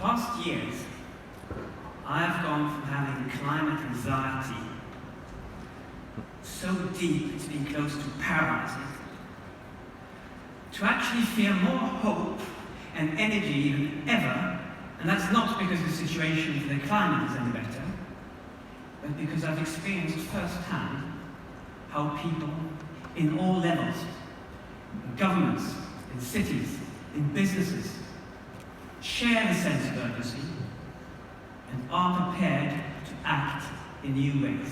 past years, I've gone from having climate anxiety so deep it's been close to paralyzing, to actually feel more hope and energy than ever, and that's not because the situation for the climate is any better, but because I've experienced firsthand how people in all levels, in governments, in cities, in businesses, share the sense of urgency and are prepared to act in new ways.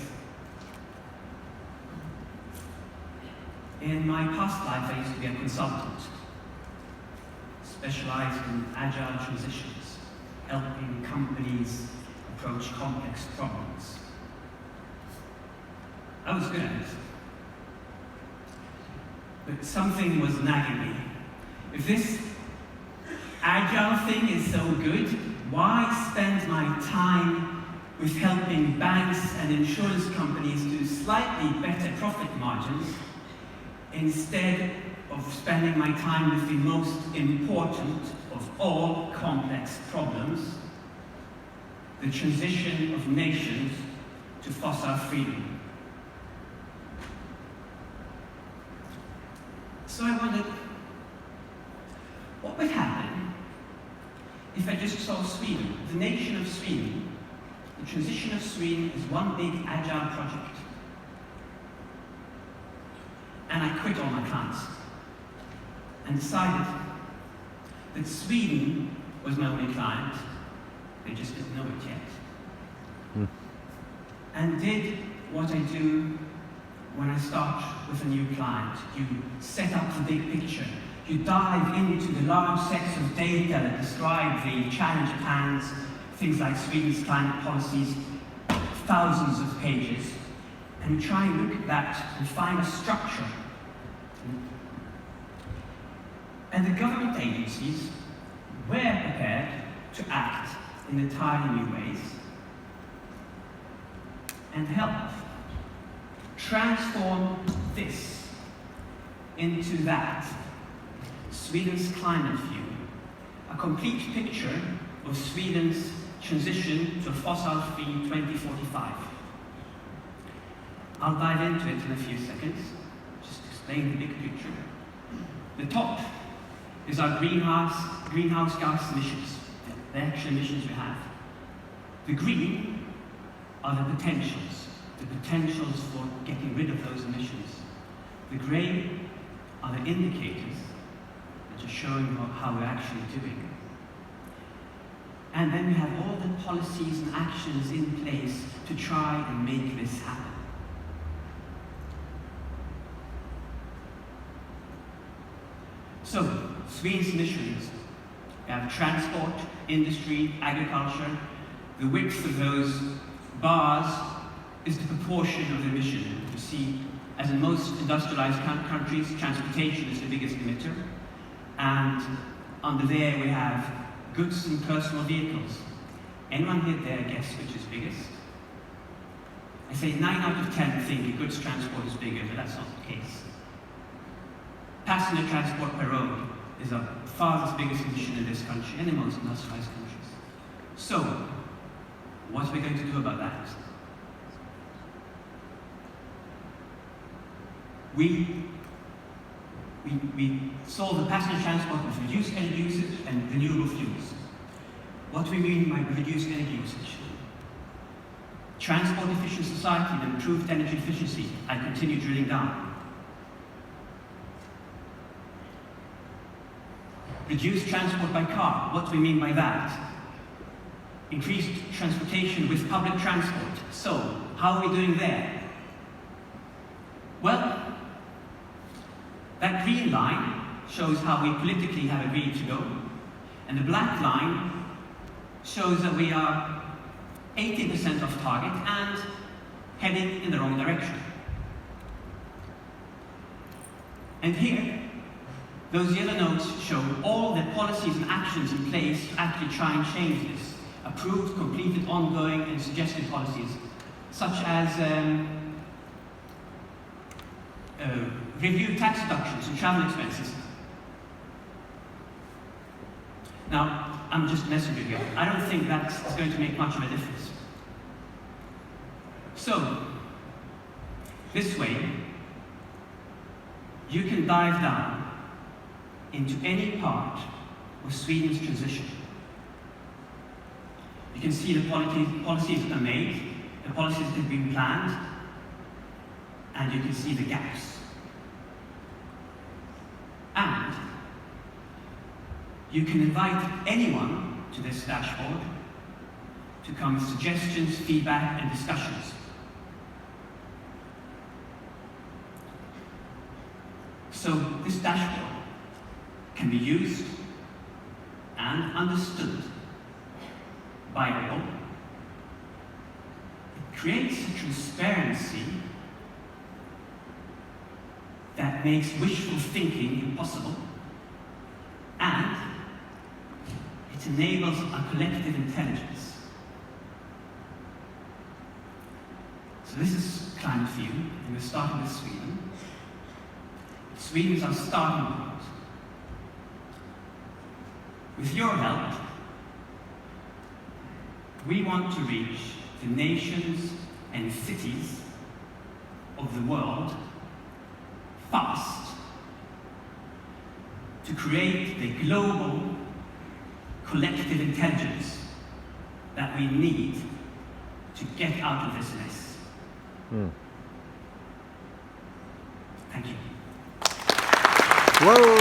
In my past life, I used to be a consultant, specialized in agile transitions, helping companies approach complex problems. I was good at it. But something was nagging me. If this agile thing is so good, why spend my time with helping banks and insurance companies do slightly better profit margins instead of spending my time with the most important of all complex problems, the transition of nations to fossil freedom? So I wondered, what would happen if I just saw Sweden, the nation of Sweden, the transition of Sweden as one big agile project? And I quit all my clients and decided that Sweden was my only client. They just didn't know it yet. And did what I do when I start with a new client. You set up the big picture. You dive into the large sets of data that describe the challenge at hand, things like Sweden's climate policies, thousands of pages, and you try and look at that and find a structure. And the government agencies were prepared to act in entirely new ways and help transform this into that. Sweden's climate view, a complete picture of Sweden's transition to a fossil-free 2045. I'll dive into it in a few seconds, just to explain the big picture. The top is our greenhouse gas emissions, the actual emissions we have. The green are the potentials for getting rid of those emissions. The grey are the indicators that are showing how we're actually doing. And then we have all the policies and actions in place to try and make this happen. So, Sweden's emissions, we have transport, industry, agriculture. The width of those bars is the proportion of the emission. You see, as in most industrialized countries, transportation is the biggest emitter. And under there we have goods and personal vehicles. Anyone here dare guess which is biggest? I say 9 out of 10 think goods transport is bigger, but that's not the case. Passenger transport per road is the farthest biggest emission in this country and in most industrialized countries. So, what are we going to do about that? We solve the passenger transport with reduced energy usage and renewable fuels. What do we mean by reduced energy usage? Transport efficient society and improved energy efficiency. I continue drilling down. Reduced transport by car. What do we mean by that? Increased transportation with public transport. So, how are we doing there? Well, that green line shows how we politically have agreed to go, and the black line shows that we are 80% off target and heading in the wrong direction. And here, those yellow notes show all the policies and actions in place to actually try and change this. Approved, completed, ongoing, and suggested policies, such as review tax deductions and travel expenses. Now, I'm just messing with you. I don't think that's going to make much of a difference. So, this way, you can dive down into any part of Sweden's transition. You can see the policies that are made, the policies that have been planned, and you can see the gaps. And you can invite anyone to this dashboard to come with suggestions, feedback, and discussions. So this dashboard can be used and understood by all. It creates a transparency that makes wishful thinking impossible, and it enables a collective intelligence. So this is Climateview, and we're starting with Sweden. Sweden is our starting point. With your help, we want to reach the nations and cities of the world fast to create the global collective intelligence that we need to get out of this mess. Thank you. Whoa.